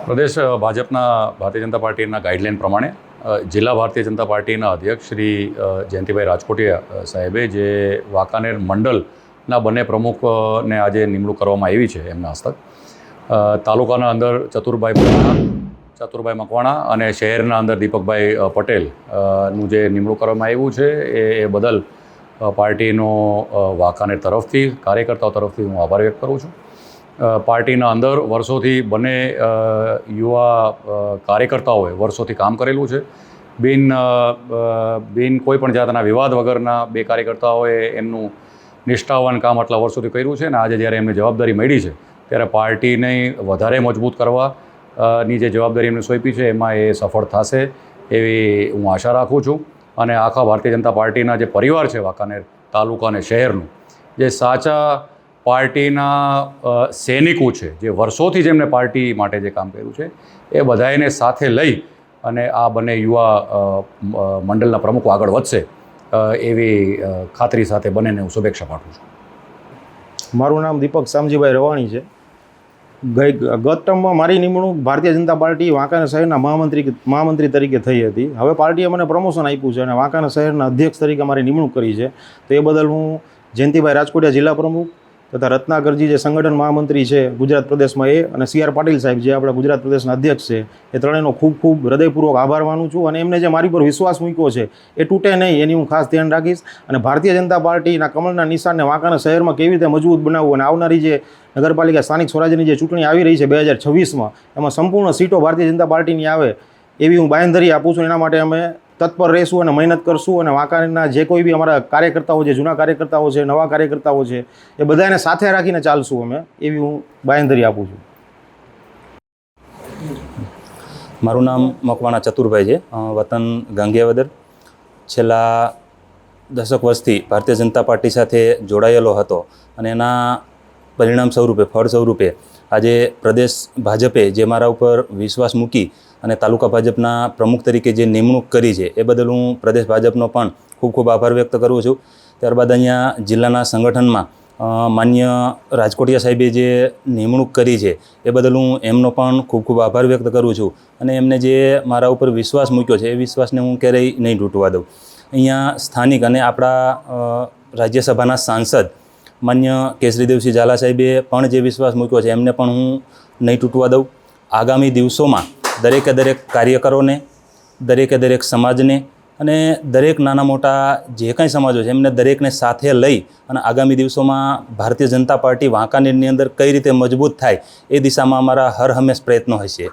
પ્રદેશ ભાજપના ભારતીય જનતા પાર્ટીના ગાઈડલાઇન પ્રમાણે જિલ્લા ભારતીય જનતા પાર્ટીના અધ્યક્ષ શ્રી જયંતિભાઈ રાજકોટિયા સાહેબે જે વાંકાનેર મંડળના બંને પ્રમુખને આજે નિમણૂક કરવામાં આવી છે એમના હસ્તક તાલુકાના અંદર ચતુરભાઈ મકવાણા અને શહેરના અંદર દીપકભાઈ પટેલ નું જે નિમણૂક કરવામાં આવ્યું છે એ બદલ પાર્ટીનો વાંકાનેર તરફથી કાર્યકર્તાઓ તરફથી હું આભાર વ્યક્ત કરું છું. પાર્ટીના અંદર વર્ષોથી બંને યુવા કાર્યકર્તાઓએ વર્ષોથી કામ કરેલું છે. બિન કોઈ પણ જાતના વિવાદ વગરના બે કાર્યકર્તાઓએ એમનું નિષ્ઠાવાન કામ આટલા વર્ષોથી કર્યું છે અને આજે જ્યારે એમને જવાબદારી મળી છે ત્યારે પાર્ટીને વધારે મજબૂત કરવાની જે જવાબદારી એમને સોંપી છે એમાં એ સફળ થશે એવી હું આશા રાખું છું. અને આખા ભારતીય જનતા પાર્ટીના જે પરિવાર છે વાંકાનેર તાલુકા અને શહેરનું જે સાચા પાર્ટીના સૈનિકો છે, જે વર્ષોથી જેમને પાર્ટી માટે જે કામ કર્યું છે એ બધાને સાથે લઈ અને આ બંને યુવા મંડળના પ્રમુખો આગળ વધશે એવી ખાતરી સાથે બંનેને હું શુભેચ્છા પાઠવું છું. મારું નામ દીપક શામજીભાઈ રવાણી છે. ગત ટર્મમાં મારી નિમણૂક ભારતીય જનતા પાર્ટી વાંકાનેર શહેરના મહામંત્રી તરીકે થઈ હતી. હવે પાર્ટીએ મને પ્રમોશન આપ્યું છે અને વાંકાનેર શહેરના અધ્યક્ષ તરીકે મારી નિમણૂક કરી છે. તો એ બદલ હું જયંતિભાઈ રાજકોટિયા જિલ્લા પ્રમુખ તથા રત્નાકરજી જે સંગઠન મહામંત્રી છે ગુજરાત પ્રદેશમાં એ અને સી આર પાટીલ સાહેબ જે આપણા ગુજરાત પ્રદેશના અધ્યક્ષ છે એ ત્રણેયનો ખૂબ હૃદયપૂર્વક આભાર માનું છું. અને એમને જે મારી પર વિશ્વાસ મૂક્યો છે એ તૂટે નહીં એની હું ખાસ ધ્યાન રાખીશ. અને ભારતીય જનતા પાર્ટીના કમળના નિશાનને વાંકાનેર શહેરમાં કેવી રીતે મજબૂત બનાવવું અને આવનારી જે નગરપાલિકા સ્થાનિક સ્વરાજ્યની જે ચૂંટણી આવી રહી છે 2026માં એમાં સંપૂર્ણ સીટો ભારતીય જનતા પાર્ટીની આવે એવી હું બાંયધરી આપું છું. એના માટે અમે તત્પર રહીશું અને મહેનત કરશું અને વાંકાનેરના જે કોઈ બી અમારા કાર્યકર્તાઓ છે, જૂના કાર્યકર્તાઓ છે, નવા કાર્યકર્તાઓ છે એ બધાને સાથે રાખીને ચાલશું અમે એવી હું બાંયધરી આપું છું. મારું નામ મકવાણા ચતુરભાઈ છે, વતન ગાંગિયાવદર. છેલ્લા 10 વર્ષથી ભારતીય જનતા પાર્ટી સાથે જોડાયેલો હતો અને એના પરિણામ સ્વરૂપે ફળ સ્વરૂપે આજે પ્રદેશ ભાજપે જે મારા ઉપર વિશ્વાસ મૂકી અને તાલુકા ભાજપના પ્રમુખ તરીકે જે નિમણૂક કરી છે એ બદલ હું પ્રદેશ ભાજપનો પણ ખૂબ આભાર વ્યક્ત કરું છું. ત્યારબાદ અહીંયા જિલ્લાના સંગઠનમાં માન્ય રાજકોટિયા સાહેબે જે નિમણૂક કરી છે એ બદલ હું એમનો પણ ખૂબ આભાર વ્યક્ત કરું છું. અને એમને જે મારા ઉપર વિશ્વાસ મૂક્યો છે એ વિશ્વાસને હું ક્યારેય નહીં તૂટવા દઉં. અહીંયા સ્થાનિક અને આપણા રાજ્યસભાના સાંસદ માન્ય કેસરીદેવસિંહ ઝાલા સાહેબે પણ જે વિશ્વાસ મૂક્યો છે એમને પણ હું નહીં તૂટવા દઉં. આગામી દિવસોમાં દરેક કાર્યકરોને, દરેક સમાજને અને દરેક નાના મોટા જે કંઈ સમાજો છે એમને દરેકને સાથે લઈ અને આગામી દિવસોમાં ભારતીય જનતા પાર્ટી વાંકાનેરની અંદર કઈ રીતે મજબૂત થાય એ દિશામાં અમારા હર હંમેશ પ્રયત્નો હશે.